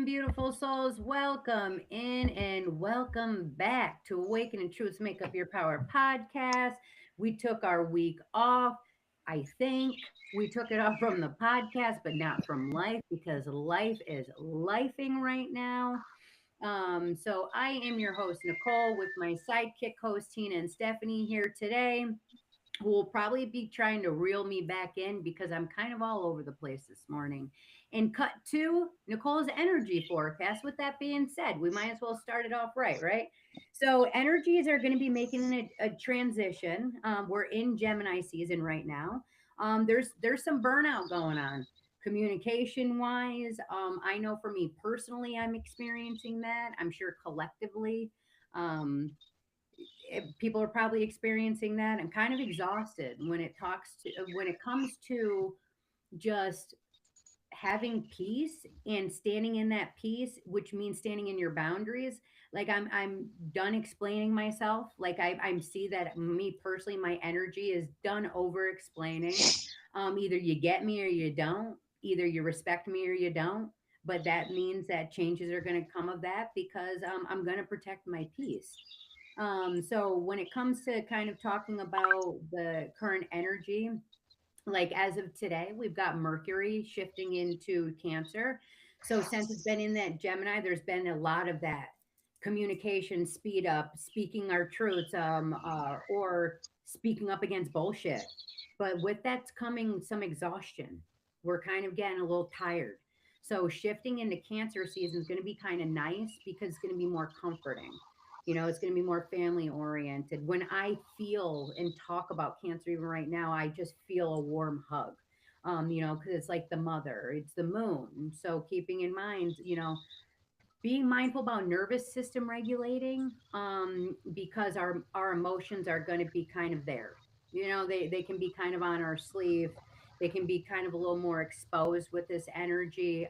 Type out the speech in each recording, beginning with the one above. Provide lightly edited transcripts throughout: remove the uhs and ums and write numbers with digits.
Beautiful souls, welcome in and welcome back to Awaken and Truths Make Up Your Power podcast. We took our week off. I think we took it off from the podcast, but not from life because life is lifing right now. So I am your host, Nicole, with my sidekick host, Tina and Stephanie here today, who will probably be trying to reel me back in because I'm kind of all over the place this morning. And cut to Nicole's energy forecast. With that being said, we might as well start it off right, right? So energies are going to be making a transition. We're in Gemini season right now. There's some burnout going on communication wise. I know for me personally, I'm experiencing that. I'm sure collectively. Um, People are probably experiencing that. I'm kind of exhausted when it comes to just having peace and standing in that peace, which means standing in your boundaries. Like I'm done explaining myself. Like I see that me personally, my energy is done over explaining. Either you get me or you don't. Either you respect me or you don't. But that means that changes are going to come of that because I'm going to protect my peace. So when it comes to kind of talking about the current energy, like as of today, we've got Mercury shifting into Cancer. So since it's been in that Gemini, there's been a lot of that communication speed up, speaking our truths, or speaking up against bullshit. But with that's coming some exhaustion. We're kind of getting a little tired. So shifting into Cancer season is going to be kind of nice because it's going to be more comforting. It's going to be more family oriented. When I feel and talk about Cancer, even right now, I just feel a warm hug. Because it's like the mother, it's the moon. So keeping in mind, being mindful about nervous system regulating, because our emotions are going to be kind of there. They can be kind of on our sleeve. They can be kind of a little more exposed with this energy.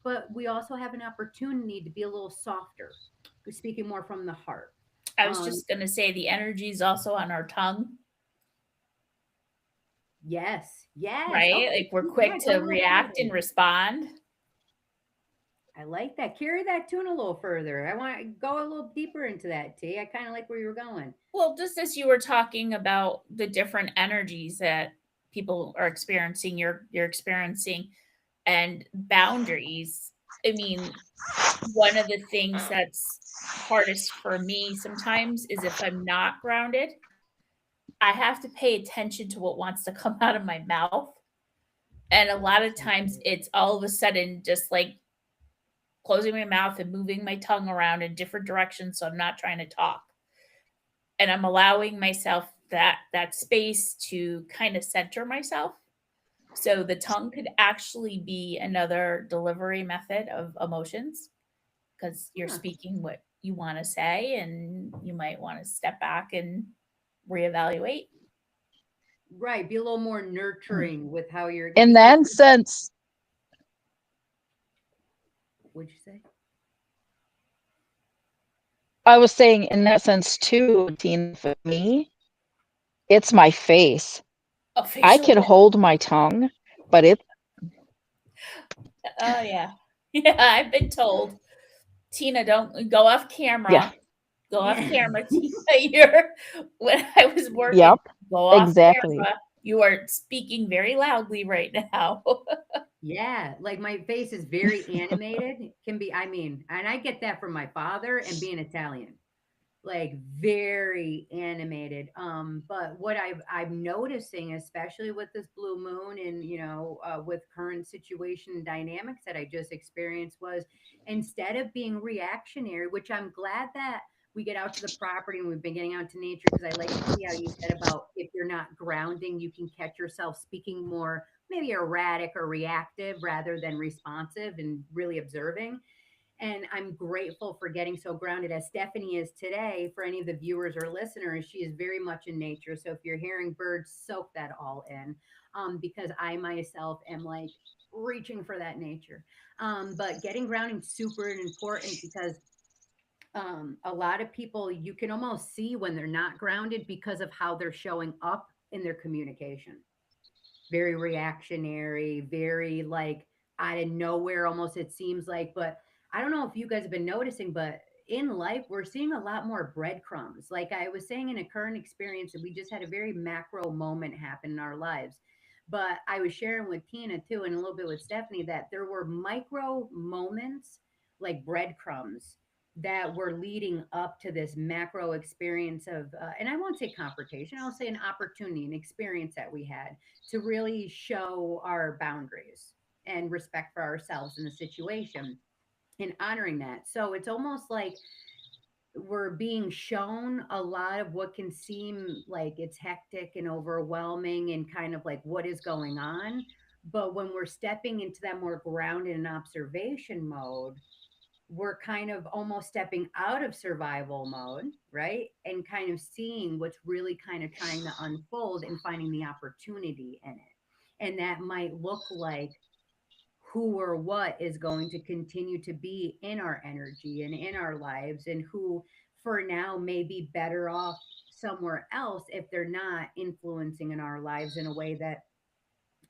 But we also have an opportunity to be a little softer, speaking more from the heart. I was um just going to say the energy is also on our tongue, yes, yes, right? okay, Like we're yeah, quick go to a little react and further. respond. I like that. Carry that tune a little further. I want to go a little deeper into that, T. I kind of like where you were going. Well, just as you were talking about the different energies that people are experiencing, you're experiencing and boundaries. I mean, one of the things that's hardest for me sometimes is if I'm not grounded, I have to pay attention to what wants to come out of my mouth. And a lot of times it's all of a sudden just like closing my mouth and moving my tongue around in different directions so I'm not trying to talk. And I'm allowing myself that space to kind of center myself. So the tongue could actually be another delivery method of emotions because you're Huh. speaking what you want to say and you might want to step back and reevaluate. Right. Be a little more nurturing with how you're In because that sense, what'd you say? I was saying in that sense too, Tina, for me, it's my face. A I facial can hold my tongue, but it Oh yeah. Yeah, I've been told, Tina, don't go off yeah, camera. Go off Yeah. camera, Tina. You're when I was working, yep, go off exactly. camera. You are speaking very loudly right now. Yeah, like my face is very animated. Can be, and I get that from my father and being Italian, like very animated. But what I'm noticing, especially with this blue moon and with current situation dynamics that I just experienced, was instead of being reactionary, which I'm glad that we get out to the property and we've been getting out to nature, because I like to see how you said about if you're not grounding, you can catch yourself speaking more maybe erratic or reactive rather than responsive and really observing. And I'm grateful for getting so grounded as Stephanie is today. For any of the viewers or listeners, she is very much in nature. So if you're hearing birds, soak that all in, because I myself am like reaching for that nature. But getting grounding super important because a lot of people, you can almost see when they're not grounded because of how they're showing up in their communication. Very reactionary, very like out of nowhere almost, it seems like. But I don't know if you guys have been noticing, but in life, we're seeing a lot more breadcrumbs. Like I was saying in a current experience, that we just had a very macro moment happen in our lives. But I was sharing with Tina too, and a little bit with Stephanie, that there were micro moments like breadcrumbs that were leading up to this macro experience of, and I won't say confrontation, I'll say an opportunity, an experience that we had to really show our boundaries and respect for ourselves in the situation and honoring that. So it's almost like we're being shown a lot of what can seem like it's hectic and overwhelming and kind of like what is going on. But when we're stepping into that more grounded and observation mode, we're kind of almost stepping out of survival mode, right? And kind of seeing what's really kind of trying to unfold and finding the opportunity in it. And that might look like who or what is going to continue to be in our energy and in our lives, and who for now may be better off somewhere else if they're not influencing in our lives in a way that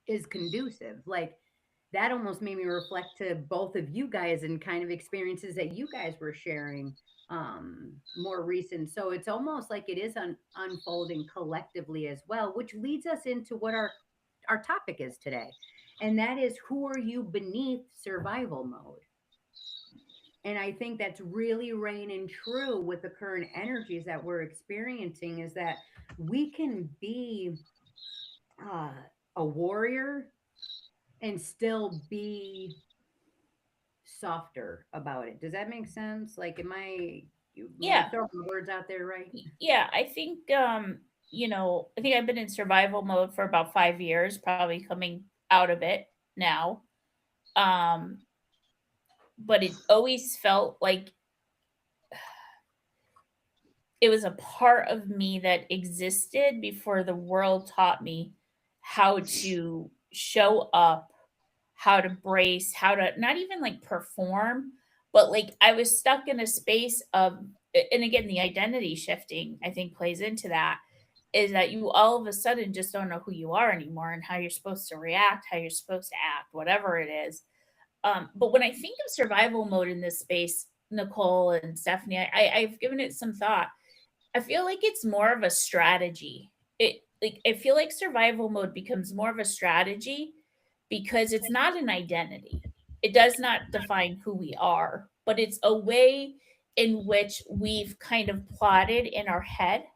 is conducive. Like that almost made me reflect to both of you guys and kind of experiences that you guys were sharing more recent. So it's almost like it is unfolding collectively as well, which leads us into what our topic is today, and that is, who are you beneath survival mode? And I think that's really reigning true with the current energies that we're experiencing, is that we can be uh, a warrior and still be softer about it. Does that make sense? Like, am I Yeah. throwing the words out there right? Yeah, I think I think I've been in survival mode for about 5 years, probably coming out of it now. Um but it always felt like it was a part of me that existed before the world taught me how to show up, how to brace, how to not even like perform, but like I was stuck in a space of, and again, the identity shifting I think plays into that, is that you all of a sudden just don't know who you are anymore and how you're supposed to react, how you're supposed to act, whatever it is. But when I think of survival mode in this space, Nicole and Stephanie, I've given it some thought. I feel like it's more of a strategy. I feel like survival mode becomes more of a strategy because it's not an identity. It does not define who we are, but it's a way in which we've kind of plotted in our head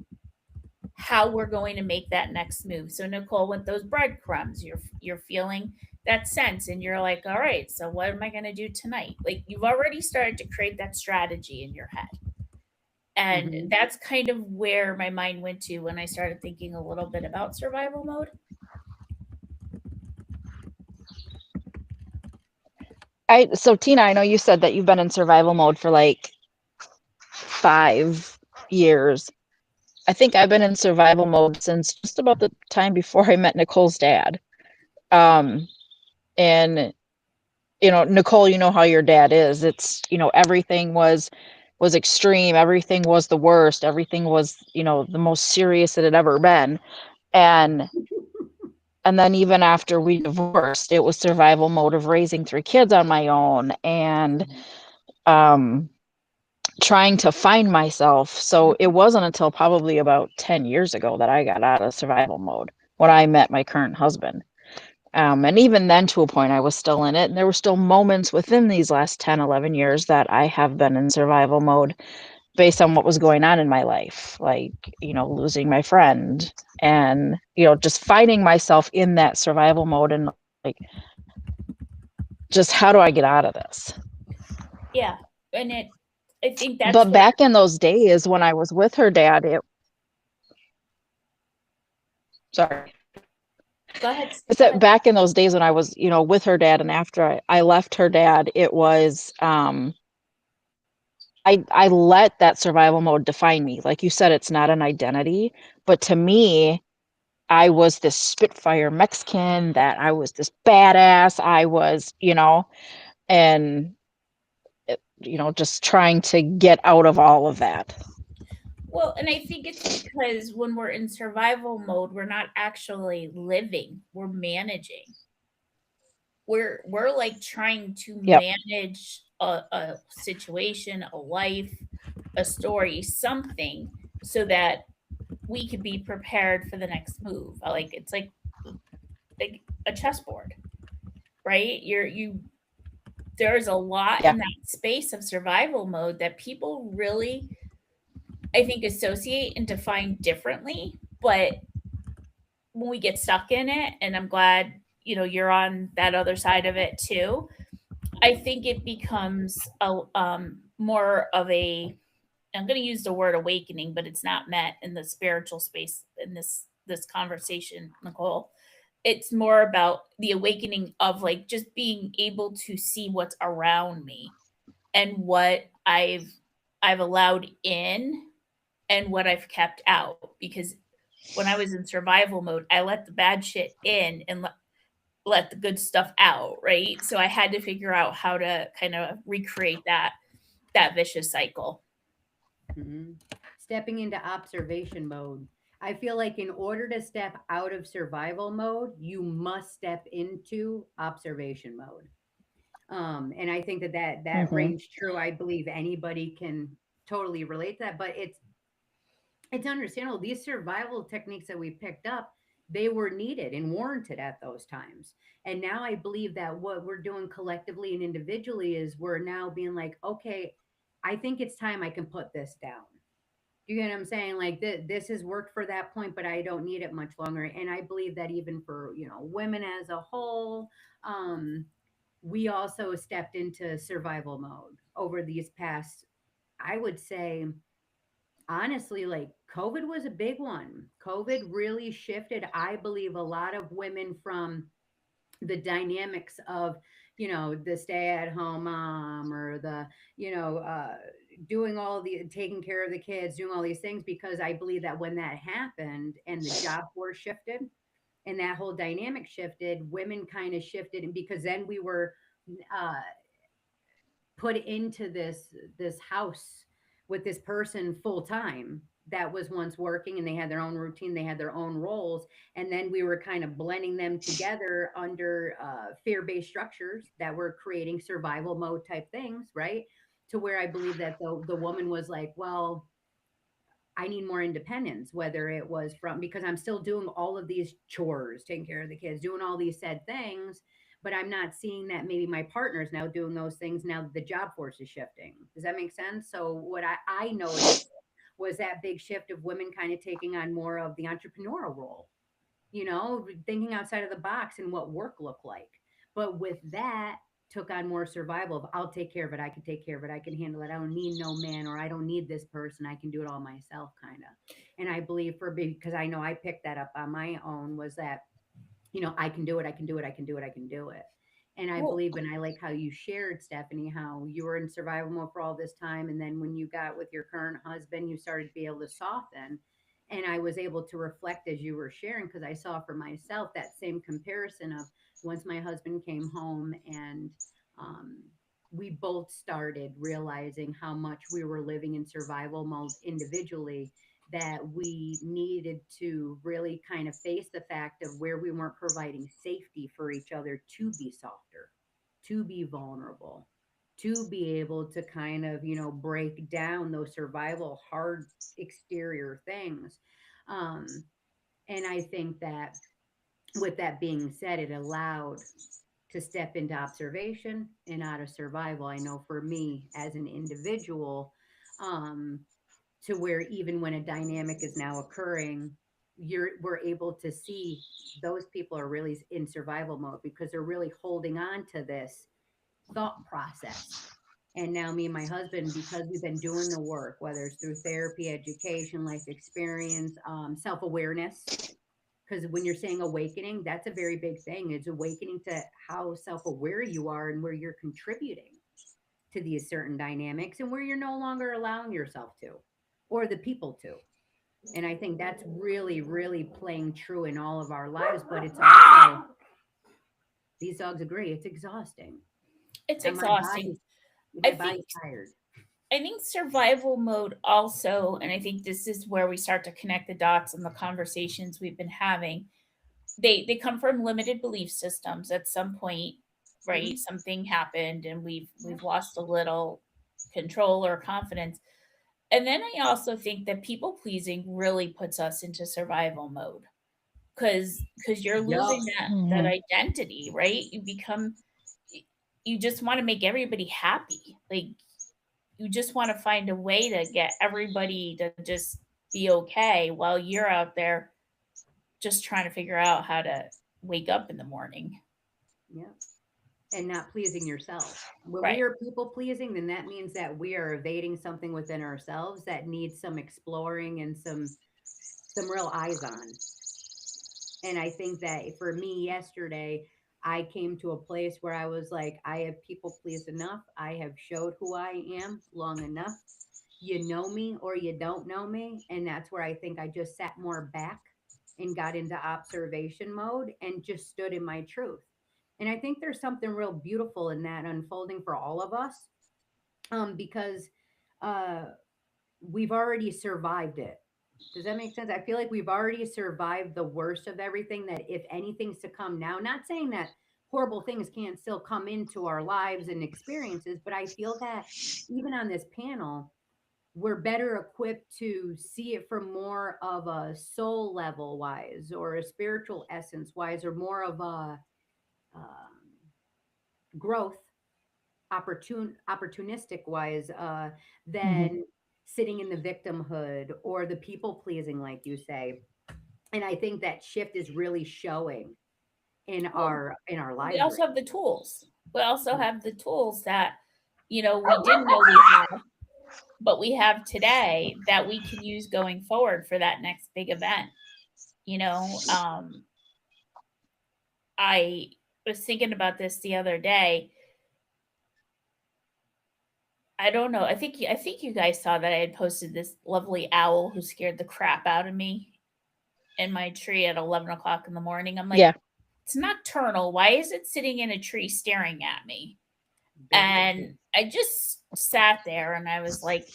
how we're going to make that next move. So Nicole, with those breadcrumbs, you're feeling that sense and you're like, all right, so what am I going to do tonight? Like you've already started to create that strategy in your head. And Hmm. that's kind of where my mind went to when I started thinking a little bit about survival mode. So Tina, I know you said that you've been in survival mode for like 5 years. I think I've been in survival mode since just about the time before I met Nicole's dad. And Nicole, you know how your dad is. It's, everything was extreme, everything was the worst, everything was, the most serious it had ever been. And then even after we divorced, it was survival mode of raising 3 kids on my own and trying to find myself. So it wasn't until probably about 10 years ago that I got out of survival mode when I met my current husband. And even then, to a point, I was still in it. And there were still moments within these last 10, 11 years that I have been in survival mode based on what was going on in my life, like, losing my friend and, just finding myself in that survival mode and like, just how do I get out of this? Yeah. And I think that's But back in those days when I was with her dad, sorry. Go ahead. It's that back in those days when I was, with her dad, and after I left her dad, it was, I let that survival mode define me. Like you said, it's not an identity, but to me, I was this Spitfire Mexican, that I was this badass. I was, and, just trying to get out of all of that. Well, and I think it's because when we're in survival mode, we're not actually living, we're managing. we're like trying to Yep. manage a situation, a life, a story, something, so that we could be prepared for the next move. Like it's like a chessboard, right? There's a lot Yeah. in that space of survival mode that people really, I think, associate and define differently. But when we get stuck in it, and I'm glad, you're on that other side of it too, I think it becomes a more of a, I'm going to use the word awakening, but it's not meant in the spiritual space in this conversation, Nicole. It's more about the awakening of like just being able to see what's around me and what I've allowed in and what I've kept out. Because when I was in survival mode, I let the bad shit in and let the good stuff out, right? So I had to figure out how to kind of recreate that vicious cycle. Mhm. Stepping into observation mode. I feel like in order to step out of survival mode, you must step into observation mode. And I think that Hmm. rings true. I believe anybody can totally relate to that, but it's understandable. These survival techniques that we picked up, they were needed and warranted at those times. And now I believe that what we're doing collectively and individually is we're now being like, okay, I think it's time I can put this down. You get what I'm saying? Like this has worked for that point, but I don't need it much longer. And I believe that even for women as a whole, um, we also stepped into survival mode over these past, I would say, honestly, like COVID was a big one. COVID really shifted, I believe, a lot of women from the dynamics of the stay at home mom or the you know uh doing all the taking care of the kids, doing all these things, because I believe that when that happened and the job force shifted and that whole dynamic shifted, women kind of shifted, and because then we were uh put into this house with this person full time that was once working, and they had their own routine, they had their own roles, and then we were kind of blending them together under fear-based structures that were creating survival mode type things, right? To where I believe that the woman was like, well, I need more independence, whether it was from because I'm still doing all of these chores, taking care of the kids, doing all these said things, but I'm not seeing that maybe my partner's now doing those things now that the job force is shifting. Does that make sense? So what I noticed was that big shift of women kind of taking on more of the entrepreneurial role, thinking outside of the box and what work looked like. But with that, took on more survival of I'll take care of it. I can take care of it. I can handle it. I don't need no man, or I don't need this person. I can do it all myself, kind of. And I believe because I know I picked that up on my own, was that, I can do it. I can do it. I can do it. I can do it. And I Well, believe, and I like how you shared, Stephanie, how you were in survival mode for all this time. And then when you got with your current husband, you started to be able to soften. And I was able to reflect as you were sharing, because I saw for myself that same comparison of once my husband came home and um, we both started realizing how much we were living in survival mode individually, that we needed to really kind of face the fact of where we weren't providing safety for each other to be softer, to be vulnerable, to be able to kind of, break down those survival hard exterior things. Um, and I think that with that being said, it allowed to step into observation and out of survival. I know for me as an individual, um, to where even when a dynamic is now occurring, we're able to see those people are really in survival mode because they're really holding on to this thought process. And now me and my husband, because we've been doing the work, whether it's through therapy, education, life experience, self-awareness, because when you're saying awakening, that's a very big thing. It's awakening to how self-aware you are and where you're contributing to these certain dynamics and where you're no longer allowing yourself to, or the people to. And I think that's really, really playing true in all of our lives. But it's also, these dogs agree, it's exhausting. it's And exhausting. I my think body's tired. I think survival mode also, and I think this is where we start to connect the dots in the conversations we've been having. They come from limited belief systems at some point right? Something happened and we've lost a little control or confidence. And then I also think that people pleasing really puts us into survival mode because you're Yup. losing that Mhm. identity, right? You just want to make everybody happy. Like you just want to find a way to get everybody to just be okay while you're out there just trying to figure out how to wake up in the morning. Yeah. And not pleasing yourself. When we Right. are people pleasing, then that means that we are evading something within ourselves that needs some exploring and some real eyes on. And I think that for me yesterday, I came to a place where I was like, I have people pleased enough. I have showed who I am long enough. You know me or you don't know me. And that's where I think I just sat more back and got into observation mode and just stood in my truth. And I think there's something real beautiful in that unfolding for all of us, because uh, we've already survived it. Does that make sense? I feel like we've already survived the worst of everything. That if anything's to come now, not saying that horrible things can't still come into our lives and experiences, but I feel that even on this panel, we're better equipped to see it from more of a soul level wise or a spiritual essence wise or more of a growth opportunistic wise, Mhm. than sitting in the victimhood or the people pleasing like you say. And I think that shift is really showing Well, in our we lives right also have the tools. We also have the tools that, we didn't know we had, but we have today that we can use going forward for that next big event. You know, I was thinking about this the other day. I don't know. I think you guys saw that I had posted this lovely owl who scared the crap out of me in my tree at 11 o'clock in the morning. I'm like, Yeah. it's nocturnal. Why is it sitting in a tree staring at me? there. And I just sat there and I was like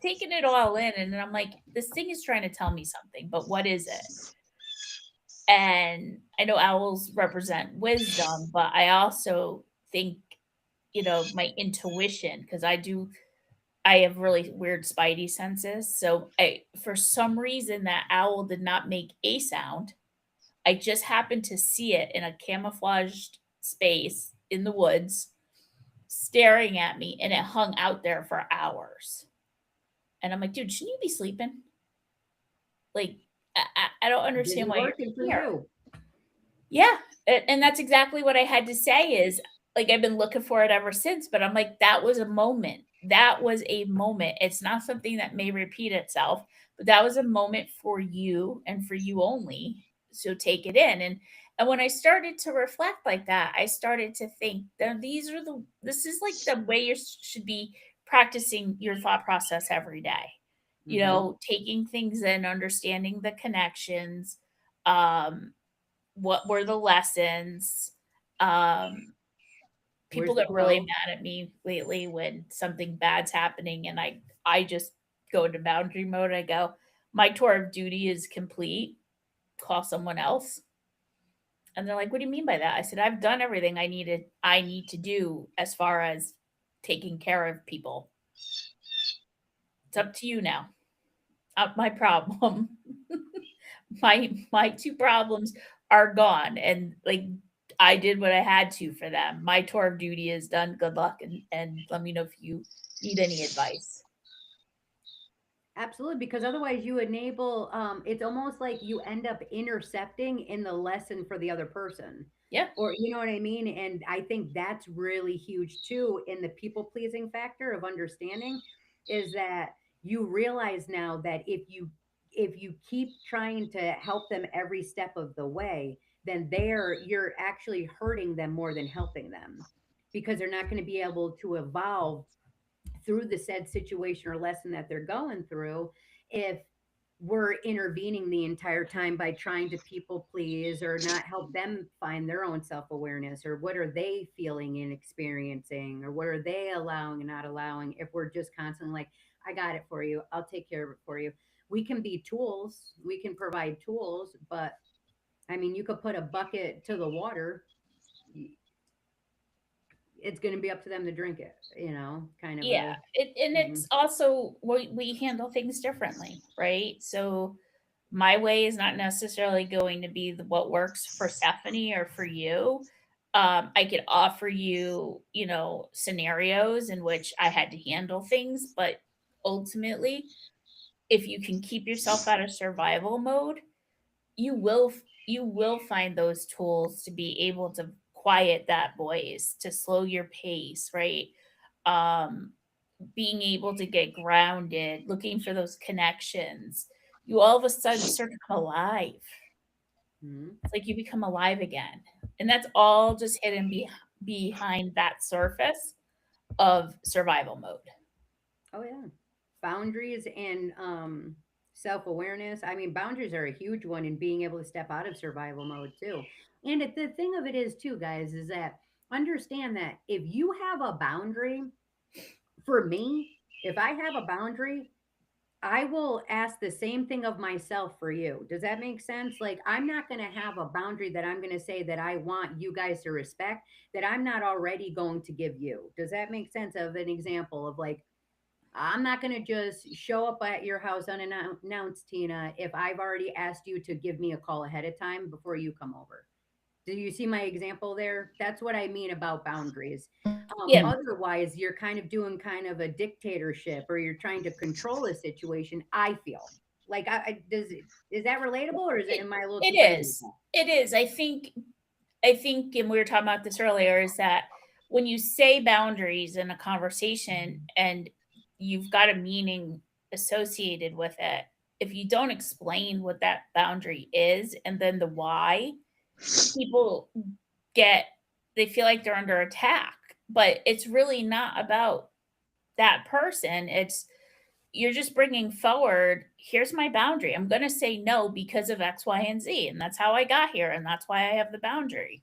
taking it all in. And then I'm like, this thing is trying to tell me something, but what is it? And I know owls represent wisdom, but I also think, my intuition, because I have really weird spidey senses. So for some reason, that owl did not make a sound. I just happened to see it in a camouflaged space in the woods staring at me, and it hung out there for hours. And I'm like, dude, shouldn't you be sleeping? Like, I don't understand Busy why working you're for here. you. Yeah. And that's exactly what I had to say is like, I've been looking for it ever since, but I'm like, that was a moment. That was a moment. It's not something that may repeat itself, but that was a moment for you and for you only. So take it in. And when I started to reflect like that, I started to think that this is like the way you should be practicing your thought process every day. Hmm. Taking things in, understanding the connections, um, what were the lessons. Um, People Where's the get really growth? mad at me lately when something bad's happening and I just go into boundary mode. I go, my tour of duty is complete. Call someone else. And they're like, what do you mean by that? I said, I've done everything I need to do as far as taking care of people. It's up to you now. Not my problem. My two problems are gone, and like I did what I had to for them. My tour of duty is done. Good luck, and let me know if you need any advice. Absolutely, because otherwise you enable, it's almost like you end up intercepting in the lesson for the other person. Yeah. Or you know what I mean? And I think that's really huge too in the people pleasing factor of understanding is that you realize now that if you keep trying to help them every step of the way, then you're actually hurting them more than helping them because they're not going to be able to evolve through the said situation or lesson that they're going through if we're intervening the entire time by trying to people please or not help them find their own self-awareness or what are they feeling and experiencing or what are they allowing and not allowing if we're just constantly like I got it for you, I'll take care of it for you. We can be tools, we can provide tools, but I mean you could put a bucket to the water, it's going to be up to them to drink it, kind of Yeah, a. and Mhm. it's also we handle things differently, right? So my way is not necessarily going to be what works for Stephanie or for you. I could offer you, scenarios in which I had to handle things, but ultimately, if you can keep yourself out of survival mode, you will find those tools to be able to quiet that voice, to slow your pace, right? Um, being able to get grounded, looking for those connections. You all of a sudden start to come alive. Mhm. It's like you become alive again. And that's all just hidden behind that surface of survival mode. Oh yeah. Boundaries and self-awareness. I mean, boundaries are a huge one in being able to step out of survival mode too. And the thing of it is too, guys, is that understand that if you have a boundary, for me, if I have a boundary, I will ask the same thing of myself for you. Does that make sense? Like, I'm not going to have a boundary that I'm going to say that I want you guys to respect that I'm not already going to give you. Does that make sense? Of an example of like, I'm not going to just show up at your house unannounced, Tina, if I've already asked you to give me a call ahead of time before you come over. Do you see my example there? That's what I mean about boundaries. Yeah, Otherwise, you're kind of doing kind of a dictatorship or you're trying to control a situation. I feel like is that relatable or it, am I a little it too crazy with is. that? It is. I think, and we were talking about this earlier, is that when you say boundaries in a conversation and you've got a meaning associated with it, if you don't explain what that boundary is and then the why, people get they feel like they're under attack. But it's really not about that person. It's you're just bringing forward, here's my boundary. I'm going to say no because of X, Y, and Z. And that's how I got here. And that's why I have the boundary.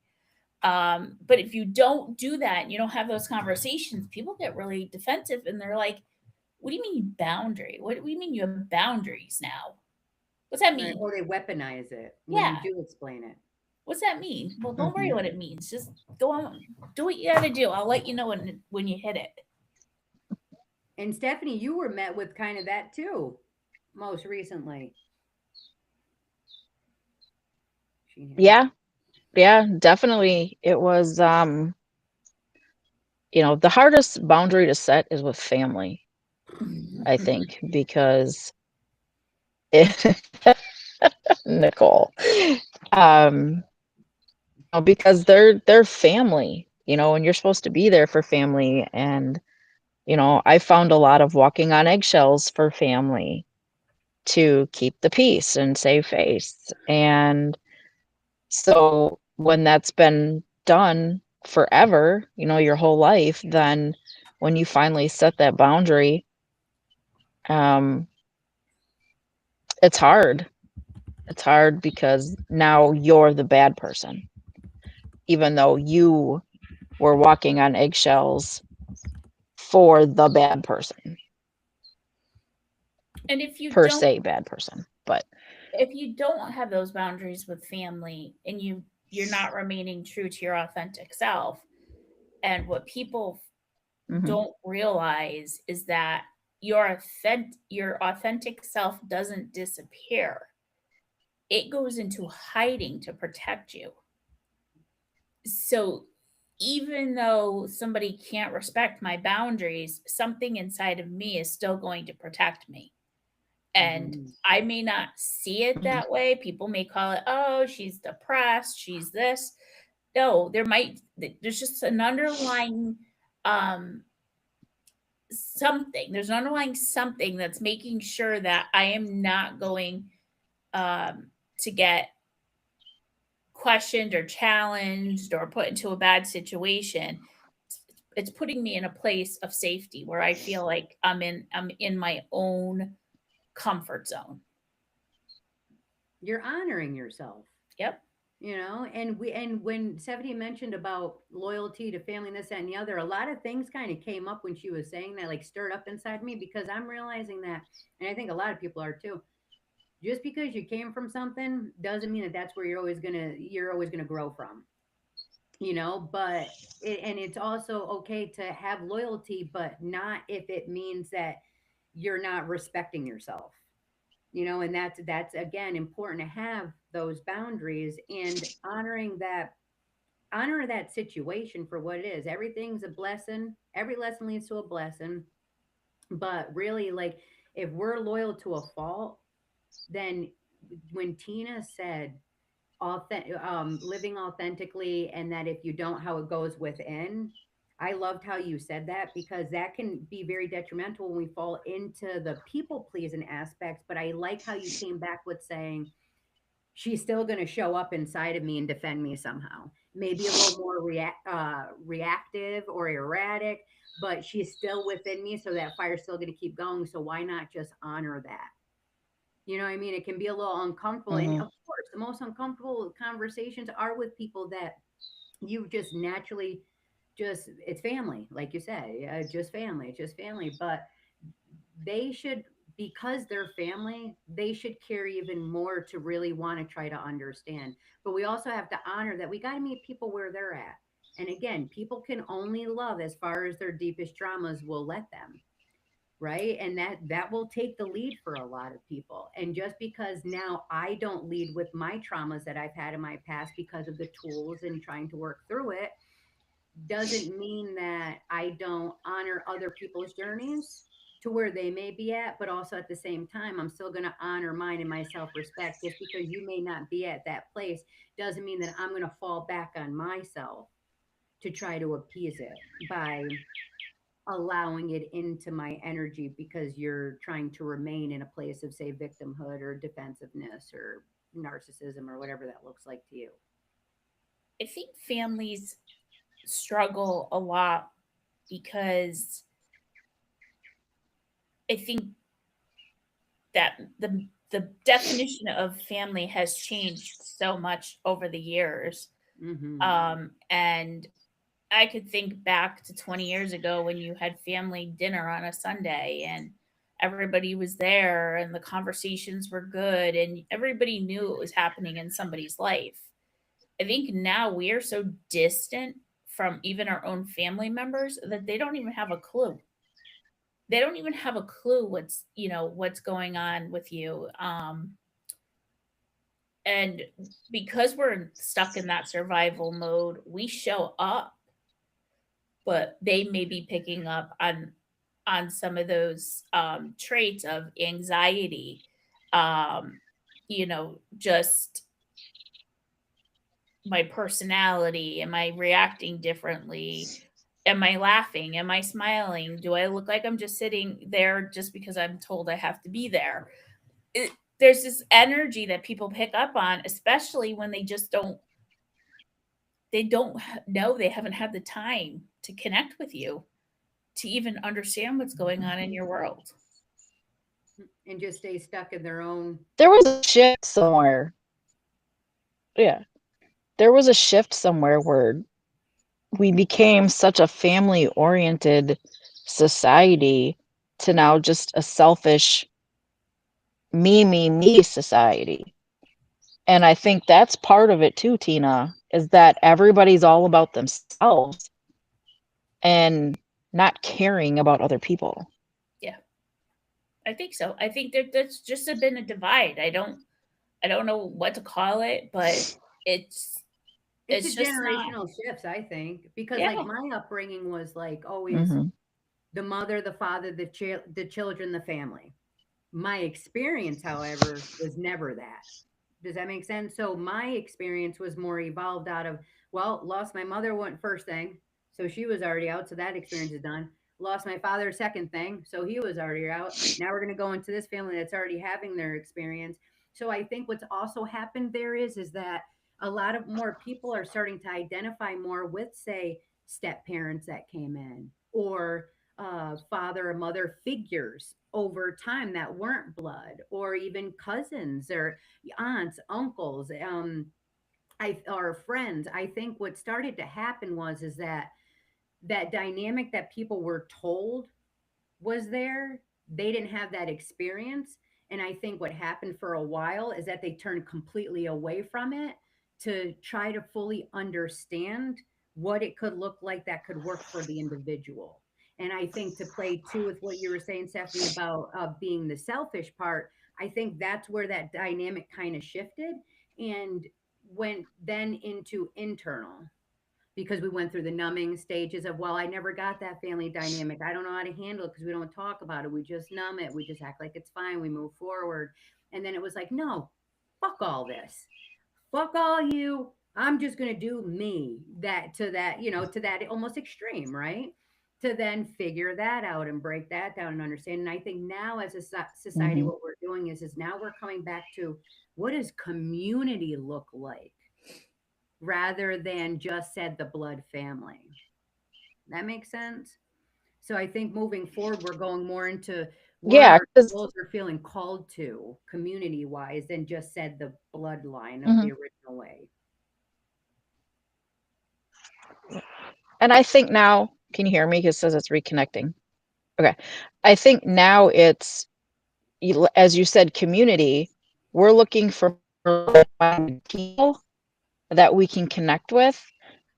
But if you don't do that and you don't have those conversations, people get really defensive and they're like, what do you mean boundary? What do you mean you have boundaries now? What's that Right. mean? Or they weaponize it when you Yeah. do explain it. What's that mean? Well, don't worry Mhm. what it means. Just go on, do what you got to do. I'll let you know when you hit it. And Stephanie, you were met with kind of that too, most recently. She hands Yeah, yeah, definitely. It was, the hardest boundary to set is with family, I think, because it, Nicole, um, because they're family, and you're supposed to be there for family. And, I found a lot of walking on eggshells for family to keep the peace and save face. And so when that's been done forever, your whole life, then when you finally set that boundary, um, it's hard. It's hard because now you're the bad person, even though you were walking on eggshells for the bad person, And if you per don't se bad person. But if you don't have those boundaries with family and you're not remaining true to your authentic self, and what people mhm. don't realize is that your authentic self doesn't disappear. It goes into hiding to protect you. So even though somebody can't respect my boundaries, something inside of me is still going to protect me. And Mhm. I may not see it that way. People may call it, oh, she's depressed, she's this. No, there's just an underlying um something. There's an underlying something that's making sure that I am not going to get questioned or challenged or put into a bad situation. It's putting me in a place of safety where I feel like I'm in my own comfort zone. You're honoring yourself. Yep. And when Stephanie mentioned about loyalty to family and this that and the other, a lot of things kind of came up when she was saying that, like stirred up inside me, because I'm realizing that, and I think a lot of people are too, just because you came from something doesn't mean that that's where you're always gonna grow from. but and it's also okay to have loyalty, but not if it means that you're not respecting yourself, and that's again important to have those boundaries and honor that situation for what it is. Everything's a blessing. Every lesson leads to a blessing. But really, like, if we're loyal to a fault, then when Tina said living authentically, and that if you don't, how it goes within. I loved how you said that because that can be very detrimental when we fall into the people pleasing aspects. But I like how you came back with saying she's still going to show up inside of me and defend me somehow. Maybe a little more reactive or erratic, but she's still within me. So that fire's still going to keep going. So why not just honor that? You know what I mean? It can be a little uncomfortable. And Hmm. of course, the most uncomfortable conversations are with people that you just naturally it's family, like you said, just family, it's just family. But they should, because they're family, they should care even more to really want to try to understand. But we also have to honor that we got to meet people where they're at. And again, people can only love as far as their deepest traumas will let them, right? And that will take the lead for a lot of people. And just because now I don't lead with my traumas that I've had in my past because of the tools and trying to work through it, doesn't mean that I don't honor other people's journeys to where they may be at, but also at the same time, I'm still going to honor mine and my self respect. Just because you may not be at that place doesn't mean that I'm going to fall back on myself to try to appease it by allowing it into my energy because you're trying to remain in a place of, say, victimhood or defensiveness or narcissism or whatever that looks like to you. I think families struggle a lot because I think that the definition of family has changed so much over the years. Hmm. And I could think back to 20 years ago when you had family dinner on a Sunday and everybody was there and the conversations were good and everybody knew it was happening in somebody's life. I think now we are so distant from even our own family members that they don't even have a clue. They don't even have a clue what's going on with you. And because we're stuck in that survival mode, we show up, but they may be picking up on some of those traits of anxiety, just my personality. Am I reacting differently? Am I laughing? Am I smiling? Do I look like I'm just sitting there just because I'm told I have to be there? There's this energy that people pick up on, especially when they don't know, they haven't had the time to connect with you to even understand what's going on in your world. And just stay stuck in their own. There was a shift somewhere. Yeah. There was a shift somewhere where we became such a family oriented society to now just a selfish me society. And I think that's part of it too, Tina, is that everybody's all about themselves and not caring about other people. Yeah, I think so. I think that's just been a divide. I don't know what to call it, but it's It's it's a just not. generational shifts, I think, because like Yeah. my upbringing was like always Hmm. the mother, the father, the children, the family. My experience, however, was never that. Does that make sense? So my experience was more evolved out of, well, lost my mother one first thing, so she was already out, so that experience is done. Lost my father second thing, so he was already out. Now we're going to go into this family that's already having their experience. So I think what's also happened there is that a lot of more people are starting to identify more with, say, step parents that came in, or father or mother figures over time that weren't blood, or even cousins or aunts, uncles, or friends. I think what started to happen is that dynamic that people were told was there, they didn't have that experience. And I think what happened for a while is that they turned completely away from it to try to fully understand. what it could look like that could work for the individual. And I think to play too with what you were saying, Stephanie, about being the selfish part, I think that's where that dynamic kind of shifted and went then into internal, because we went through the numbing stages of, well, I never got that family dynamic. I don't know how to handle it because we don't talk about it. We just numb it. We just act like it's fine. We move forward. And then it was like, no, fuck all this. Fuck all you. I'm just going to do me. That to that, to that almost extreme, right? To then figure that out and break that down and understand. And I think now as a society, Mhm. what we're doing is now we're coming back to, what does community look like, rather than just said the blood family. That makes sense. So I think moving forward, we're going more into what Yeah, our 'cause souls are feeling called to community wise than just said the bloodline of mhm. the original way. And I think now, can you hear me? 'Cause it says it's reconnecting. Okay. I think now it's, as you said, community. We're looking for like-minded people that we can connect with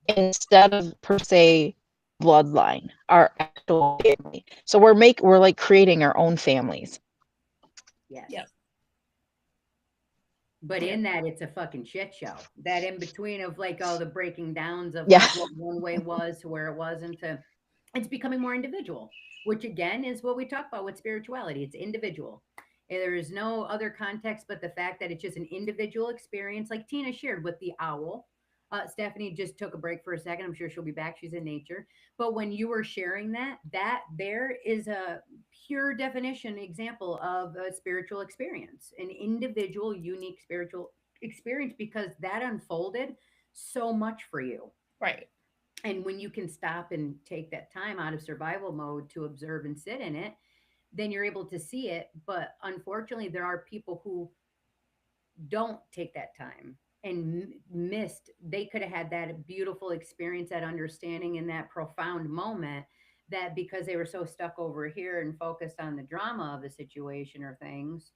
instead of per se bloodline, our actual family. So we're like creating our own families. Yes. Yep. But Yep. in that, it's a fucking shit show. That in between of like all the breaking downs of Yeah. like what one way was to where it wasn't, to it's becoming more individual, which again is what we talk about with spirituality. It's individual. And there is no other context but the fact that it's just an individual experience, like Tina shared with the owl. Stephanie just took a break for a second. I'm sure she'll be back. She's in nature. But when you were sharing that there is a pure definition example of a spiritual experience, an individual, unique spiritual experience, because that unfolded so much for you. Right. And when you can stop and take that time out of survival mode to observe and sit in it, then you're able to see it. But unfortunately, there are people who don't take that time and missed. They could have had that beautiful experience, that understanding, in that profound moment, that because they were so stuck over here and focused on the drama of the situation or things,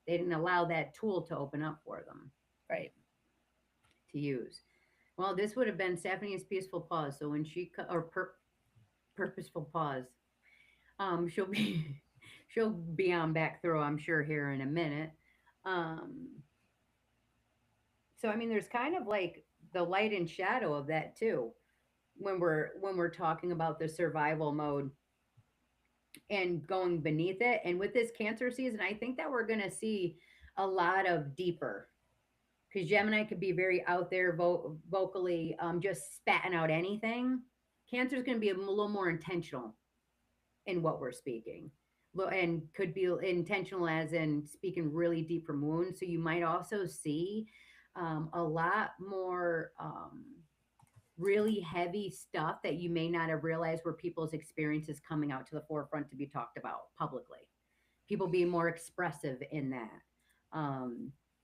they didn't allow that tool to open up for them Right. to use. Well, this would have been Stephanie's peaceful pause. So when purposeful pause, she'll be she'll be on back throw, I'm sure, here in a minute. Um, so I mean, there's kind of like the light and shadow of that too, when we're talking about the survival mode and going beneath it. And with this Cancer season, I think that we're going to see a lot of deeper, because Gemini could be very out there vocally, just spatting out anything. Cancer is going to be a little more intentional in what we're speaking, and could be intentional as in speaking really deep from wounds. So you might also see a lot more really heavy stuff that you may not have realized were people's experiences coming out to the forefront to be talked about publicly. People being more expressive in that.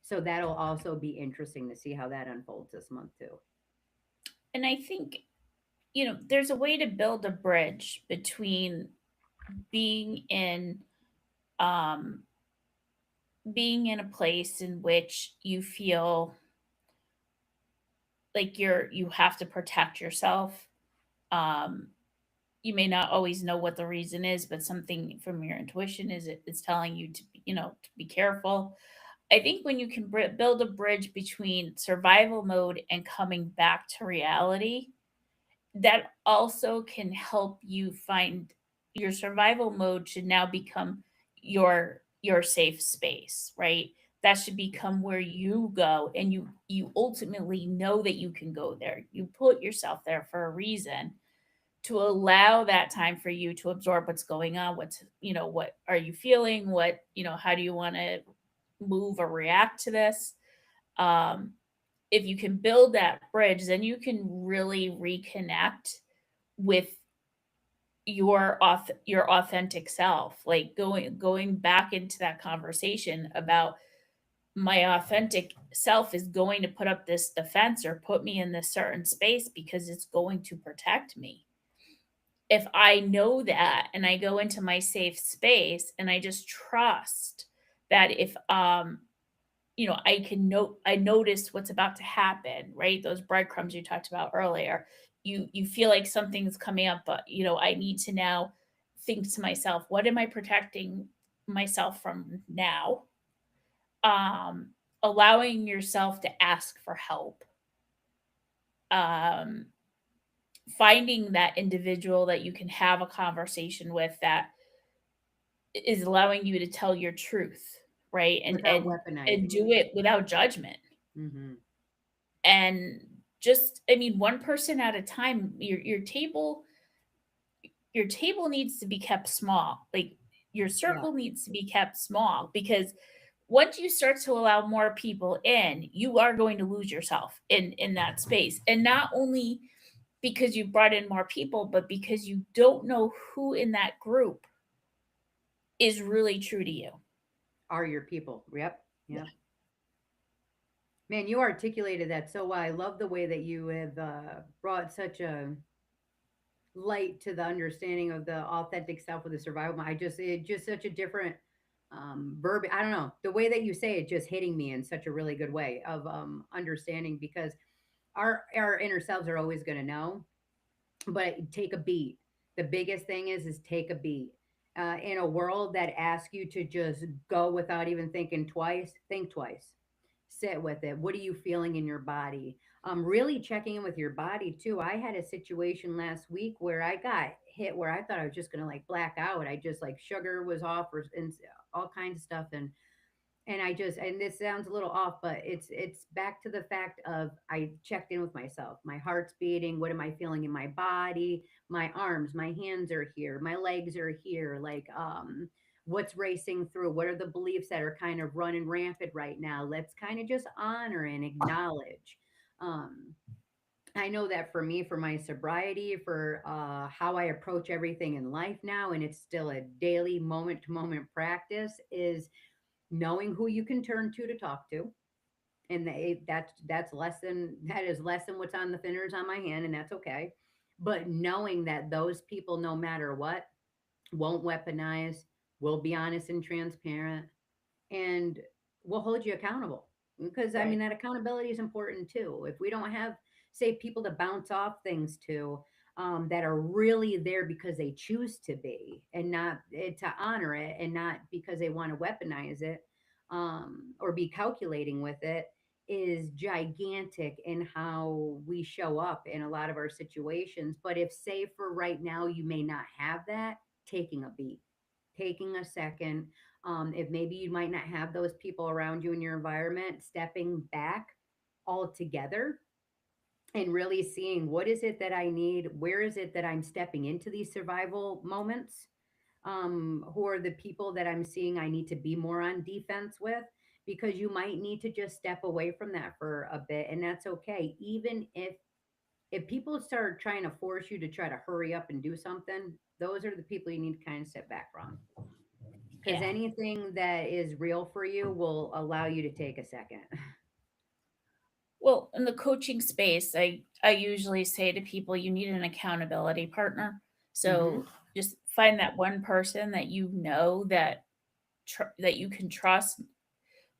So that'll also be interesting to see how that unfolds this month too. And I think, there's a way to build a bridge between being in um being in a place in which you feel like you have to protect yourself. um you may not always know what the reason is, but something from your intuition is telling you to to be careful. I think when you can build a bridge between survival mode and coming back to reality, that also can help you find your survival mode should now become your safe space, right? That should become where you go, and you ultimately know that you can go there. You put yourself there for a reason, to allow that time for you to absorb what's going on, what are you feeling, how do you want to move or react to this. um if you can build that bridge, then you can really reconnect with your authentic self, like going back into that conversation about, my authentic self is going to put up this defense or put me in this certain space because it's going to protect me. If I know that and I go into my safe space and I just trust that, if I notice what's about to happen, right? Those breadcrumbs you talked about earlier. you feel like something's coming up, but I need to now think to myself, what am I protecting myself from now? um Allowing yourself to ask for help, um finding that individual that you can have a conversation with that is allowing you to tell your truth, right? Without And weaponizing do it. it without judgment. Hmm. And just, I mean, one person at a time. Your table needs to be kept small. Like, your Yeah. circle needs to be kept small, because once you start to allow more people in, you are going to lose yourself in that space. And not only because you brought in more people, but because you don't know who in that group is really true to you. Are your people. Yep. Yeah. Yep. Man, you articulated that so well. I love the way that you have brought such a light to the understanding of the authentic self with the survival. It just such a different verb. I don't know, the way that you say it just hitting me in such a really good way of understanding, because our inner selves are always going to know, but take a beat. The biggest thing is take a beat. In a world that asks you to just go without even thinking twice, think twice. Sit with it. What are you feeling in your body? Really checking in with your body too. I had a situation last week where I got hit where I thought I was just gonna like black out. I just like sugar was off or and all kinds of stuff, and I just, and this sounds a little off, but it's back to the fact of I checked in with myself. My heart's beating. What am I feeling in my body? My arms, my hands are here, my legs are here. Like, what's racing through? What are the beliefs that are kind of running rampant right now? Let's kind of just honor and acknowledge. Um, I know that for me, for my sobriety, for how I approach everything in life now, and it's still a daily moment to moment practice, is knowing who you can turn to talk to, and that's less than, that is less than what's on the fingers on my hand, and that's okay. But knowing that those people, no matter what, won't weaponize, will be honest and transparent, and will hold you accountable. Because I mean, Right. that accountability is important too. If we don't have, say, people to bounce off things to, that are really there because they choose to be, and not to honor it, and not because they want to weaponize it, or be calculating with it, is gigantic in how we show up in a lot of our situations. But if, say, for right now, you may not have that, taking a beat, taking a second, if maybe you might not have those people around you in your environment, stepping back altogether and really seeing what is it that I need, where is it that I'm stepping into these survival moments, who are the people that I'm seeing I need to be more on defense with, because you might need to just step away from that for a bit, and that's okay. Even if people start trying to force you to try to hurry up and do something, those are the people you need to kind of step back from, because Yeah. anything that is real for you will allow you to take a second. Well, in the coaching space, I usually say to people, you need an accountability partner. Hmm. So just find that one person that that you can trust,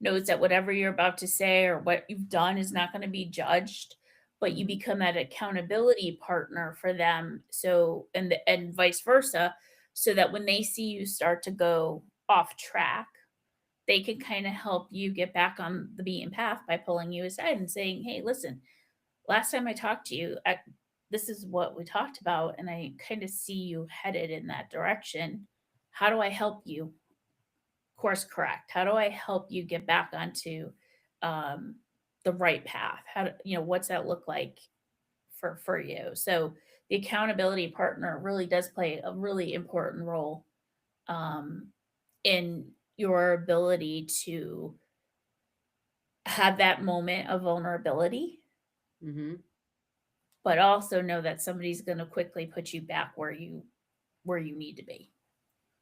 knows that whatever you're about to say or what you've done is not going to be judged, but you Hmm. become that accountability partner for them. So, and vice versa, so that when they see you start to go off track, they can kind of help you get back on the beaten path by pulling you aside and saying, "Hey, listen, last time I talked to you, this is what we talked about, and I kind of see you headed in that direction. How do I help you course correct? How do I help you get back onto um, the right path? What's that look like for you?" So the accountability partner really does play a really important role um, in your ability to have that moment of vulnerability, Hmm. but also know that somebody's going to quickly put you back where you need to be.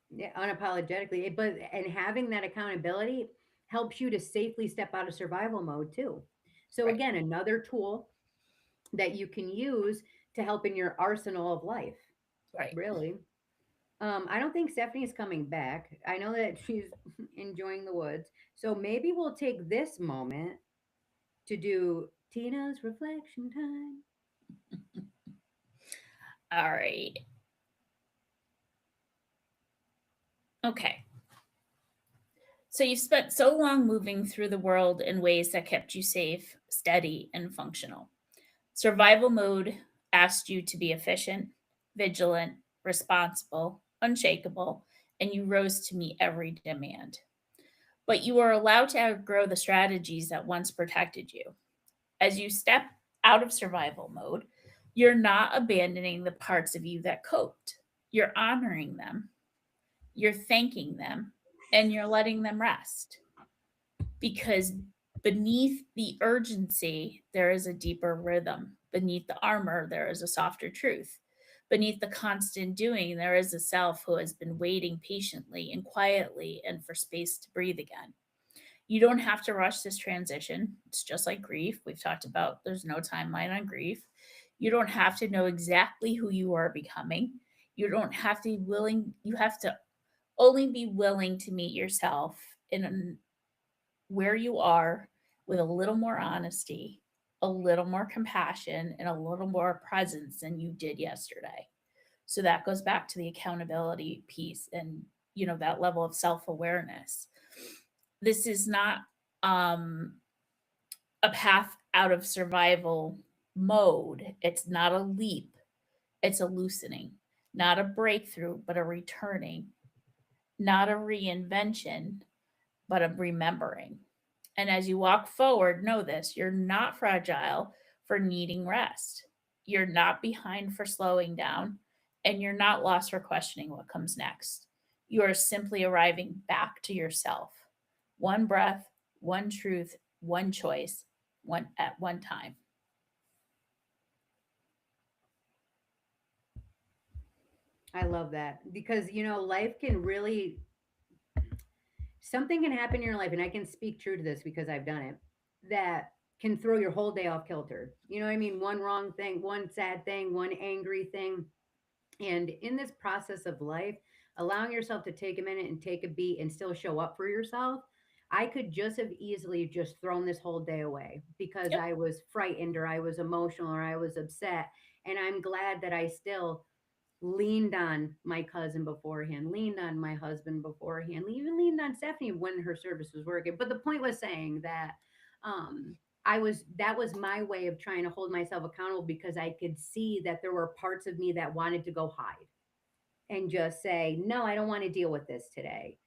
Yeah, unapologetically. But and having that accountability helps you to safely step out of survival mode too. So Right. again, another tool that you can use to help in your arsenal of life. Right. Really. I don't think Stephanie's coming back. I know that she's enjoying the woods. So maybe we'll take this moment to do Tina's reflection time. All right. Okay. So you've spent so long moving through the world in ways that kept you safe, steady, and functional. Survival mode asked you to be efficient, vigilant, responsible, unshakable, and you rose to meet every demand. But you were allowed to outgrow the strategies that once protected you. As you step out of survival mode, you're not abandoning the parts of you that coped. You're honoring them, you're thanking them, and you're letting them rest. Because beneath the urgency, there is a deeper rhythm. Beneath the armor, there is a softer truth. Beneath the constant doing, there is a self who has been waiting patiently and quietly and for space to breathe again. You don't have to rush this transition. It's just like grief. We've talked about there's no timeline on grief. You don't have to know exactly who you are becoming. You don't have to be willing, you have to only be willing to meet yourself in where you are with a little more honesty, a little more compassion, and a little more presence than you did yesterday. So that goes back to the accountability piece and that level of self-awareness. This is not a path out of survival mode. It's not a leap. It's a loosening, not a breakthrough, but a returning, not a reinvention, but a remembering. And as you walk forward, know this: you're not fragile for needing rest. You're not behind for slowing down, and you're not lost for questioning what comes next. You are simply arriving back to yourself. One breath, one truth, one choice, one at one time. I love that because life can really, something can happen in your life, and I can speak true to this because I've done it, that can throw your whole day off kilter. You know what I mean? One wrong thing, one sad thing, one angry thing. And in this process of life, allowing yourself to take a minute and take a beat and still show up for yourself, I could just have easily just thrown this whole day away because Yep. I was frightened or I was emotional or I was upset. And I'm glad that I still leaned on my cousin beforehand, leaned on my husband beforehand, even leaned on Stephanie when her service was working. But the point was saying that that was my way of trying to hold myself accountable because I could see that there were parts of me that wanted to go hide and just say, no, I don't want to deal with this today.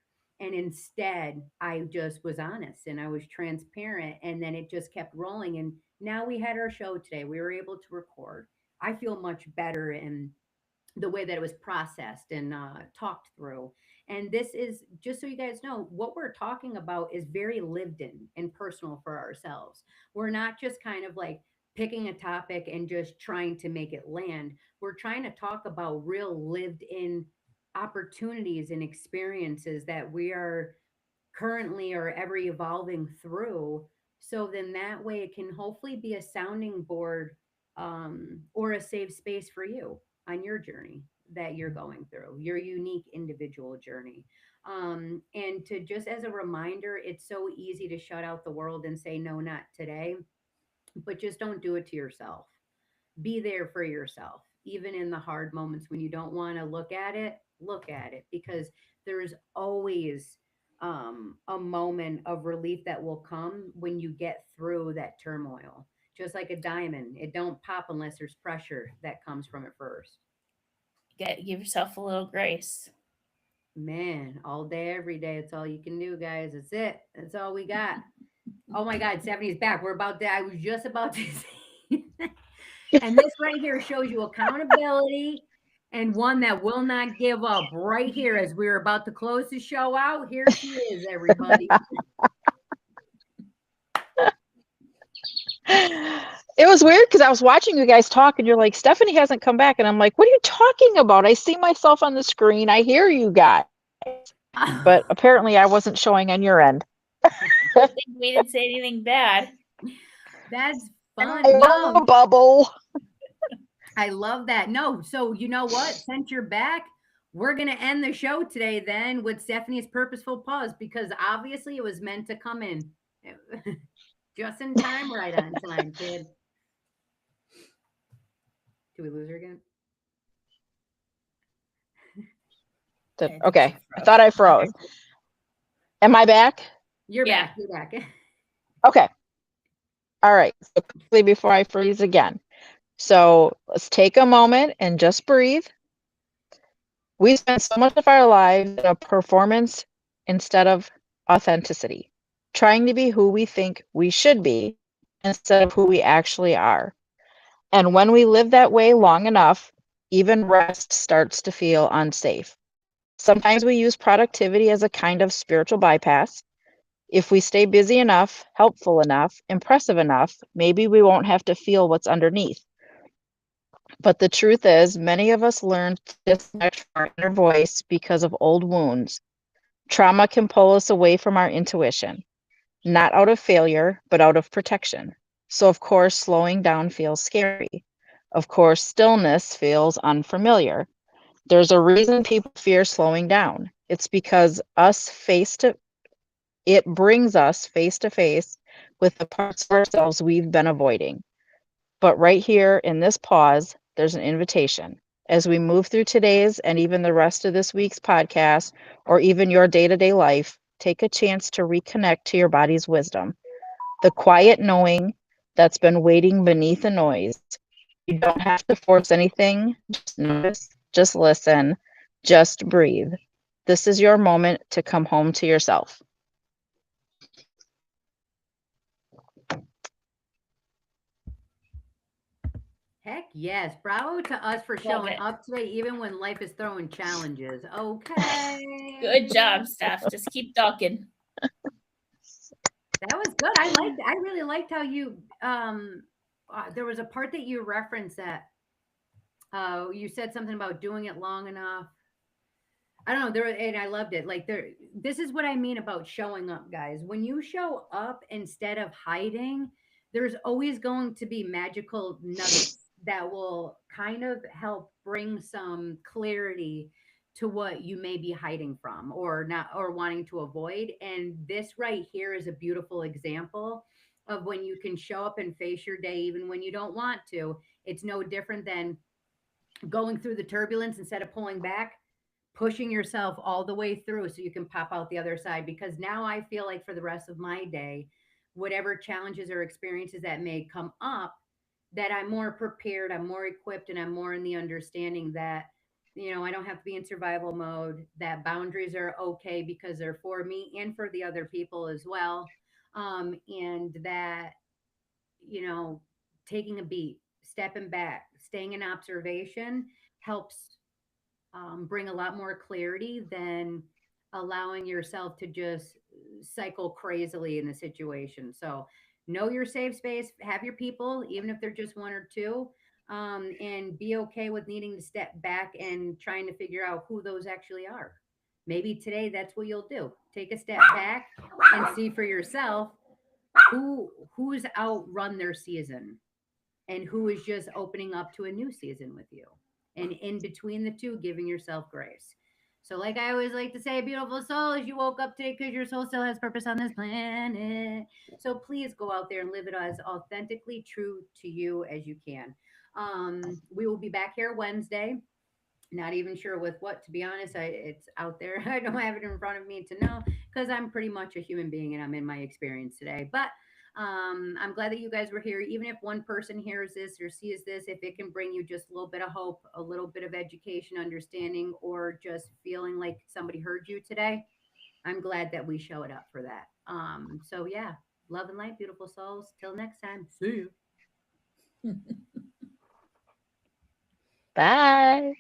And instead, I just was honest and I was transparent. And then it just kept rolling. And now we had our show today. We were able to record. I feel much better in the way that it was processed and talked through. And this is just so you guys know what we're talking about is very lived in and personal for ourselves. We're not just kind of like picking a topic and just trying to make it land. We're trying to talk about real lived in opportunities and experiences that we are currently or ever evolving through. So then that way it can hopefully be a sounding board or a safe space for you on your journey that you're going through, your unique individual journey. And to just as a reminder, it's so easy to shut out the world and say, no, not today, but just don't do it to yourself. Be there for yourself, even in the hard moments when you don't want to look at it because there's always a moment of relief that will come when you get through that turmoil. Just like a diamond, it don't pop unless there's pressure that comes from it first. Give yourself a little grace. Man, all day, every day. It's all you can do, guys. That's it. That's all we got. Oh my God, 70's back. I was just about to say. And this right here shows you accountability and one that will not give up right here as we're about to close the show out. Here she is, everybody. It was weird because I was watching you guys talk and you're like, Stephanie hasn't come back. And I'm like, what are you talking about? I see myself on the screen. I hear you guys. But apparently I wasn't showing on your end. Good thing we didn't say anything bad. That's fun. No bubble. I love that. No, so you know what? Since you're back, we're going to end the show today then with Stephanie's purposeful pause because obviously it was meant to come in just in time, right on time, kid. Do we lose her again? think Okay. she I thought I froze. Okay. Am I back? You're Yeah. back. You're back. Okay. All right. So quickly before I freeze again. So let's take a moment and just breathe. We spend so much of our lives in a performance instead of authenticity, trying to be who we think we should be instead of who we actually are. And when we live that way long enough, even rest starts to feel unsafe. Sometimes we use productivity as a kind of spiritual bypass. If we stay busy enough, helpful enough, impressive enough, maybe we won't have to feel what's underneath. But the truth is, many of us learn to disconnect from our inner voice because of old wounds. Trauma can pull us away from our intuition, not out of failure, but out of protection. So, of course, slowing down feels scary. Of course, stillness feels unfamiliar. There's a reason people fear slowing down. It's because it brings us face to face with the parts of ourselves we've been avoiding. But right here in this pause, there's an invitation. As we move through today's and even the rest of this week's podcast, or even your day to day life, take a chance to reconnect to your body's wisdom, the quiet knowing that's been waiting beneath the noise. You don't have to force anything, just notice, just listen, just breathe. This is your moment to come home to yourself. Heck yes. Bravo to us for Love showing it. up today, even when life is throwing challenges. Okay. Good job, Steph. Just keep talking. That was good. I really liked how you there was a part that you referenced that you said something about doing it long enough. I don't know, and I loved it. Like this is what I mean about showing up, guys. When you show up instead of hiding, there's always going to be magical nuggets that will kind of help bring some clarity to what you may be hiding from or not or wanting to avoid. And this right here is a beautiful example of when you can show up and face your day even when you don't want to. It's no different than going through the turbulence instead of pulling back, pushing yourself all the way through so you can pop out the other side. Because now I feel like for the rest of my day, whatever challenges or experiences that may come up, that I'm more prepared, I'm more equipped, and I'm more in the understanding that, I don't have to be in survival mode, that boundaries are okay because they're for me and for the other people as well. And that, you know, taking a beat, stepping back, staying in observation helps bring a lot more clarity than allowing yourself to just cycle crazily in the situation. So, know your safe space, have your people, even if they're just one or two, and be okay with needing to step back and trying to figure out who those actually are. Maybe today that's what you'll do. Take a step back and see for yourself who's outrun their season and who is just opening up to a new season with you. And in between the two, giving yourself grace. So, like I always like to say, beautiful soul, as you woke up today, because your soul still has purpose on this planet. So, please go out there and live it as authentically true to you as you can. We will be back here Wednesday. Not even sure with what, to be honest. It's out there. I don't have it in front of me to know because I'm pretty much a human being and I'm in my experience today. But I'm glad that you guys were here. Even if one person hears this or sees this, if it can bring you just a little bit of hope, a little bit of education, understanding, or just feeling like somebody heard you today, I'm glad that we showed up for that. So yeah, love and light, beautiful souls. Till next time. See you. Bye.